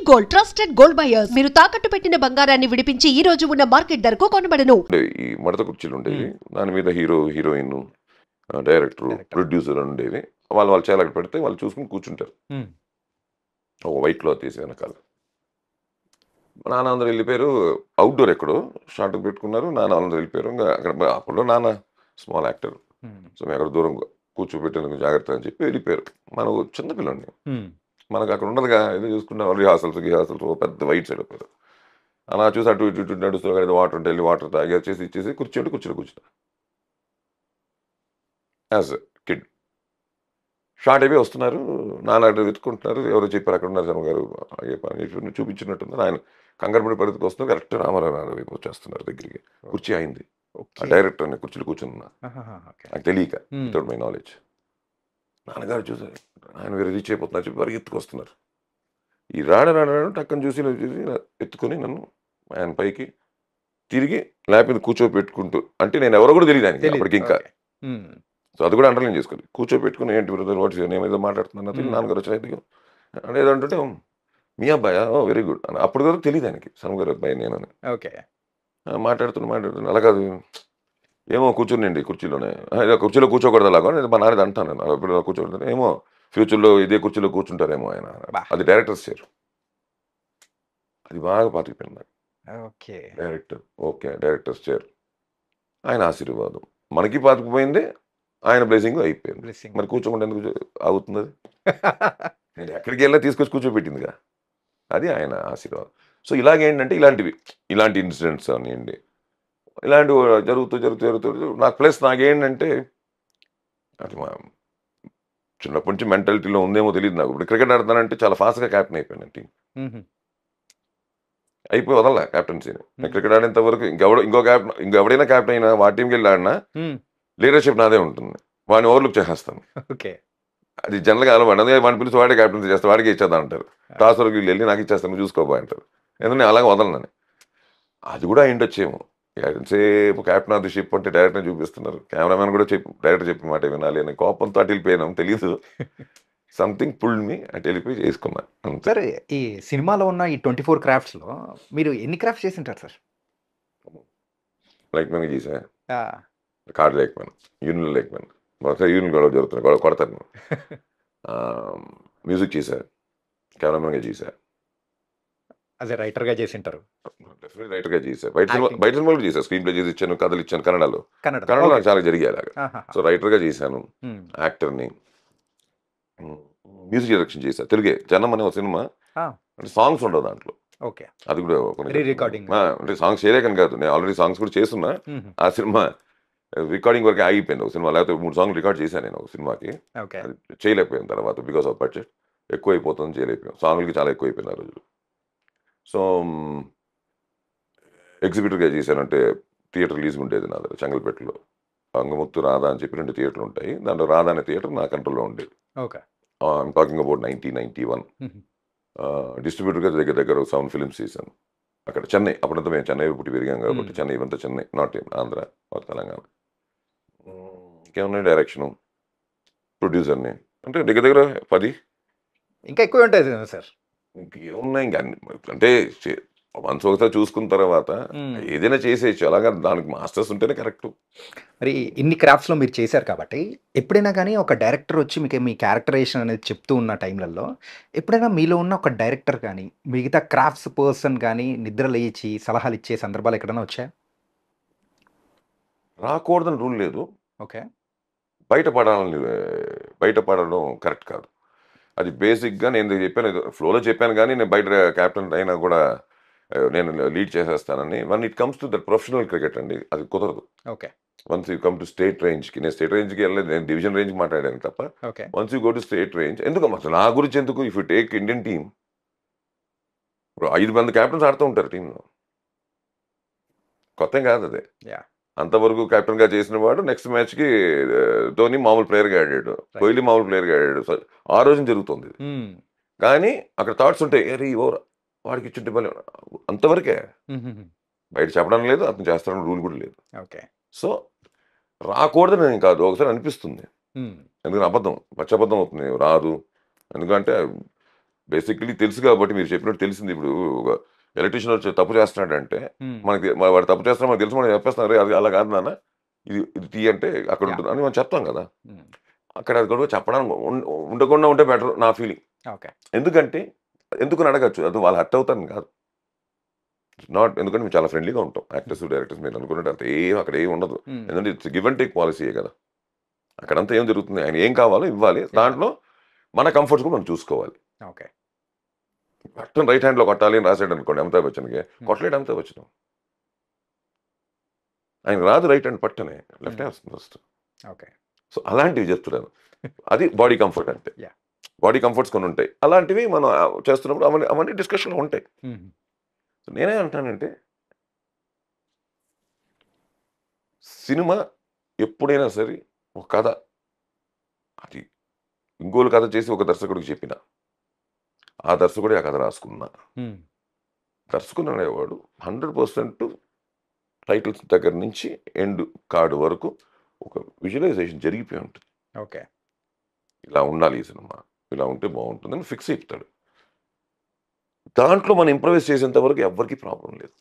Gold trusted gold buyers. మీరు తాకట్టు పెట్టిన బంగారాన్ని విడిపించి ఈ రోజు ఉన్న మార్కెట్ ధరకు కొనబడను. ఈ మడత కుర్చీలు ఉండేవి, దాని మీద హీరో హీరోయిన్ డైరెక్టర్ ప్రొడ్యూసర్ ఉండేవి. వాళ్ళు చేయాలి పెడితే వాళ్ళు చూసుకుని కూర్చుంటారు. ఒక వైట్ క్లాత్ తీసి వెనకాల నాన్న అందరూ వెళ్ళిపోయారు. అవుట్డోర్ ఎక్కడో షార్ట్ పెట్టుకున్నారు. నాన్న అందరూ వెళ్ళిపోయారు. ఇంకా అక్కడ అప్పుడు నాన్న స్మాల్ యాక్టర్, సో మేము అక్కడ దూరం కూర్చోబెట్టేందుకు జాగ్రత్త అని చెప్పి వెళ్ళిపోయారు. మనం చిన్నపిల్లండి, మనకు అక్కడ ఉండదుగా, ఏదో చూసుకుంటాం. రిహార్సల్స్ పెద్ద వైట్ సైడ్ అయిపోయారు. అలా చూసి అటు ఇటు నడుస్తూ ఏదో వాటర్ ఉంటే వెళ్ళి వాటర్ తాగి వచ్చేసి ఇచ్చేసి కూర్చుంటా యాజ్ కిడ్. షార్ట్ అయిపోయి వస్తున్నారు. నాన్న అక్కడ వెతుకుంటున్నారు. ఎవరో చెప్పారు అక్కడ ఉన్నారు శర్మ గారు పని చూపించినట్టున్నారు. ఆయన కంగారు పరిస్థితికి వస్తున్నారు. కరెక్ట్ రామారావు వైపు వచ్చేస్తున్నారు దగ్గరికి. కుర్చీ అయింది. డైరెక్టర్ అని కుర్చీలో కూర్చున్నా, నాకు తెలియక, వితౌట్ మై నాలెడ్జ్. నాన్నగారు చూసారు, ఆయన వేరే రీచ్ అయిపోతున్నారు చెప్పి వారికి ఎత్తుకొస్తున్నారు. ఈ రాడు టక్కని చూసి ఎత్తుకొని నన్ను ఆయన పైకి తిరిగి ల్యాప్ మీద కూర్చోబెట్టుకుంటూ, అంటే నేను ఎవరో కూడా తెలియదు ఆయనకి అప్పటికి ఇంకా. సో అది కూడా అండర్లైన్ చేసుకోవాలి. కూర్చోబెట్టుకుని ఏంటి బ్రదర్ వాట్స్ నేను ఏదో మాట్లాడుతున్నాను. నాన్నగారు వచ్చి అంటే ఏదంటే మీ అబ్బాయా, వెరీ గుడ్ అని. అప్పుడు కూడా తెలియదు ఆయనకి శర్మ గారు అబ్బాయి నేను అని. ఓకే, మాట్లాడుతున్నా అలా కాదు, ఏమో కూర్చునిండి కుర్చీలోనే, కుర్చీలో కూర్చోకూడదు అలాగా నేను మా నాన్నది అంటాను. నేను ఎప్పుడు కూర్చోకూడదు, ఏమో ఫ్యూచర్లో ఇదే కుర్చీలో కూర్చుంటారేమో ఆయన. అది డైరెక్టర్స్ చైర్, అది బాగా పాతికిపోయింది నాకు. డైరెక్టర్స్ చైర్, ఆయన ఆశీర్వాదం మనకి పాతికిపోయింది, ఆయన బ్లెస్సింగ్ అయిపోయింది. మరి కూర్చోకుండా ఎందుకు అవుతుంది? అది నేను ఎక్కడికి వెళ్ళా తీసుకొచ్చి కూర్చోబెట్టిందిగా, అది ఆయన ఆశీర్వాదం. సో ఇలాగేంటంటే ఇలాంటి ఇన్సిడెంట్స్ అనివ్వండి, ఇలాంటివి జరుగుతూ నాకు ప్లస్ నాకేంటంటే అది చిన్నప్పటి నుంచి మెంటాలిటీలో ఉందేమో తెలియదు నాకు. ఇప్పుడు క్రికెట్ ఆడుతానంటే చాలా ఫాస్ట్గా క్యాప్టెన్ అయిపోయాను టీం. అయిపోయి వదల క్యాప్టెన్సీని. నేను క్రికెట్ ఆడేంత వరకు ఇంకెవడైనా క్యాప్టెన్ అయినా వాడి టీంకి వెళ్ళి ఆడినా లీడర్షిప్ నాదే ఉంటుంది. వాడిని ఓవర్లుక్ చేసేస్తాను. అది జనరల్గా అలవాటు. వాడిని పిలిచి వాడే క్యాప్టెన్సీ చేస్తాను, వాడికి ఇచ్చేద్దా అంటారు. టాస్ వరకు వెళ్ళి నాకు ఇచ్చేస్తాను చూసుకోబోయే అంటారు. ఎందుకంటే అలాగే వదలనని. అది కూడా అయిండొచ్చేమో. సేపు క్యాప్టెన్ ఆఫ్ ది షిప్ అంటే డైరెక్టర్ చూపిస్తున్నారు, కెమెరామెన్ కూడా డైరెక్టర్ చెప్పిన మాట వినాలి అని కోపంతో అటు వెళ్ళిపోయినాం. తెలీదు, సంథింగ్ పుల్డ్ మీ అటు వెళ్ళిపోయి చేసుకున్నా. సార్ ఈ సినిమాలో ఉన్న ఈ 24 క్రాఫ్ట్స్లో మీరు ఎన్ని క్రాఫ్ట్స్ చేసి ఉంటారు సార్? లైక్ మ్యాన్ చేసా, కార్డు లేకపోయాను, యూనియన్ లేకపోయాను, యూనియన్ గొడవ జరుగుతున్నాయి, కొడతాను. మ్యూజిక్ చేశా, కెమెరామెన్గా చేశా, అదే రైటర్గా చేసి ఉంటారు. డెఫినెట్ రైటర్గా చేశా. బయట సినిమాలు చేశాను, స్క్రీన్ ప్లే చేసి ఇచ్చాను, కథలు ఇచ్చాను. కన్నడలో నాకు చాలా జరిగాయి అలాగా. సో రైటర్గా చేశాను, యాక్టర్ని, మ్యూజిక్ డైరెక్షన్ చేశా. తెలుగే జనం అనే ఒక సినిమా, అంటే సాంగ్స్ ఉండవు దాంట్లో. అది కూడా అంటే సాంగ్స్ చేయలేకని కాదు, నేను ఆల్రెడీ సాంగ్స్ కూడా చేస్తున్నా. ఆ సినిమా రికార్డింగ్ వరకు ఆగిపోయింది ఒక సినిమా, లేకపోతే 3 సాంగ్లు రికార్డ్ చేశాను నేను ఒక సినిమాకి. అది చేయలేకపోయాను తర్వాత, బికాస్ ఆఫ్ బడ్జెట్ ఎక్కువ అయిపోతుంది, చేయలేకపోయాం. సాంగ్లకి చాలా ఎక్కువ అయిపోయింది ఆ రోజులు. సో ఎగ్జిబిటర్గా చేశానంటే థియేటర్ రిలీజ్ ఉండేది నా దగ్గర చెంగల్పేటలో. అంగముత్తు రాధా అని చెప్పి 2 థియేటర్లు ఉంటాయి. దాంట్లో రాధా అనే థియేటర్ నా కంట్రోల్లో ఉండేది. I'm talking about 1991. డిస్ట్రిబ్యూటర్గా దగ్గర 7 ఫిలిమ్స్ చేశాను అక్కడ చెన్నై. అప్పుడంతా మేము చెన్నై పుట్టి పెరిగాం కాబట్టి చెన్నై, ఇవంతా చెన్నై, నాట్ ఆంధ్ర ఆర్ తెలంగాణ. ఇంకేమన్నా డైరెక్షను, ప్రొడ్యూసర్ని, అంటే దగ్గర 10 ఇంకా ఎక్కువ ఉంటుంది సార్. ఇంకేమున్నాయి ఇంకా అంటే వన్స్ ఒకసారి చూసుకున్న తర్వాత ఏదైనా చేసేయచ్చు. అలాగా దానికి మాస్టర్స్ ఉంటేనే కరెక్ట్. మరి ఇన్ని క్రాఫ్ట్స్లో మీరు చేశారు కాబట్టి ఎప్పుడైనా కానీ ఒక డైరెక్టర్ వచ్చి మీకు మీ క్యారెక్టరైజేషన్ అనేది చెప్తూ ఉన్న టైంలలో ఎప్పుడైనా మీలో ఉన్న ఒక డైరెక్టర్ కానీ మిగతా క్రాఫ్ట్స్ పర్సన్ కానీ నిద్ర లేచి సలహాలు ఇచ్చే సందర్భాలు ఎక్కడైనా వచ్చాయా? రాకూడదని రూల్ లేదు. బయటపడడం కరెక్ట్ కాదు. అది బేసిక్గా నేను చెప్పాను, ఫ్లోలో చెప్పాను. కానీ నేను బయట క్యాప్టెన్ అయినా కూడా నేను లీడ్ చేసేస్తానని. When it comes to the professional cricket అండి, అది కుదరదు. Once you come to state రేంజ్కి, నేను స్టేట్ రేంజ్కి వెళ్ళలేదు, నేను డివిజన్ రేంజ్కి మాట్లాడాను తప్ప. Once you go to state range, ఎందుకు అసలు నా గురించి ఎందుకు? If you take Indian team, ఇప్పుడు 5 మంది క్యాప్టెన్స్ ఆడుతూ ఉంటారు టీంలో, కొత్త కాదు అదే. అంతవరకు కెప్టెన్గా చేసిన వాడు నెక్స్ట్ మ్యాచ్కి ధోని మామూలు ప్లేయర్గా ఆడాడు, కోహ్లీ మామూలు ప్లేయర్గా ఆడాడు. ఆ రోజున జరుగుతుంది. కానీ అక్కడ థాట్స్ ఉంటాయి, అరే ఓవర్ వాడికి ఇచ్చుంటే బలి, అంతవరకే. బయట చెప్పడం లేదు, అతను చేస్తాడని రూల్ కూడా లేదు. సో రాకూడదని నేను కాదు, ఒకసారి అనిపిస్తుంది. ఎందుకంటే పచ్చబద్ధం అవుతుంది, రాదు. ఎందుకంటే బేసిక్లీ తెలుసు కాబట్టి మీరు చెప్పినట్టు తెలిసింది. ఇప్పుడు ఒక ఎలక్ట్రీషియన్ వచ్చి తప్పు చేస్తున్నాడంటే మనకి వాడు తప్పు చేస్తున్నా మనకు తెలుసు, మనం చెప్పేస్తున్నారు అది అలా కాదు నాన్న, ఇది టీ అంటే అక్కడ Yeah. ఉంటుంది అని మనం చెప్తాం కదా. అక్కడ అది కూడా చెప్పడానికి ఉండకుండా ఉంటే బెటర్ నా ఫీలింగ్. ఓకే. ఎందుకంటే ఎందుకని అడగచ్చు, అది వాళ్ళు హర్ట్ అవుతాను కాదు. నాట్ ఎందుకంటే మేము చాలా ఫ్రెండ్లీగా ఉంటాం యాక్టర్స్ డైరెక్టర్స్. మీరు అనుకున్నట్టు అంత అక్కడ ఏం ఉండదు. ఎందుకంటే ఇట్స్ గివ్ అండ్ టేక్ పాలసీయే కదా. అక్కడంతా ఏం జరుగుతుంది, ఆయన ఏం కావాలో ఇవ్వాలి, దాంట్లో మన కంఫర్ట్స్ కూడా మనం చూసుకోవాలి. ఓకే. పట్టణ రైట్ హ్యాండ్లో కొట్టాలి అని రాశాడు అనుకోండి అమితాబ్ బచ్చన్కి, కొట్టలేడు అమితాబ్ బచ్చన్. ఆయన రాదు రైట్ హ్యాండ్ పట్టనే, లెఫ్ట్ హ్యాండ్ వస్తుంది ఫస్ట్. ఓకే. సో అలాంటివి చెప్తున్నాను. అది బాడీ కంఫర్ట్ అంటే. Yeah. బాడీ కంఫర్ట్స్ కొన్ని ఉంటాయి, అలాంటివి మనం చేస్తున్నప్పుడు అవన్నీ డిస్కషన్లో ఉంటాయి. సో నేనే అంటానంటే సినిమా ఎప్పుడైనా సరే ఒక కథ, అది ఇంకోలు కథ చేసి ఒక దర్శకుడికి చెప్పిన, ఆ దర్శకుడే ఆ కథ రాసుకున్నా, దర్శకుడు అనేవాడు 100% టైటిల్స్ దగ్గర నుంచి ఎండ్ కార్డు వరకు ఒక విజువలైజేషన్ జరిగిపోయి ఉంటుంది. ఓకే. ఇలా ఉండాలి ఈ సినిమా, ఇలా ఉంటే బాగుంటుందని ఫిక్స్ అయిపోతాడు. దాంట్లో మనం ఇంప్రవైజ్ చేసేంత వరకు ఎవరికి ప్రాబ్లం లేదు.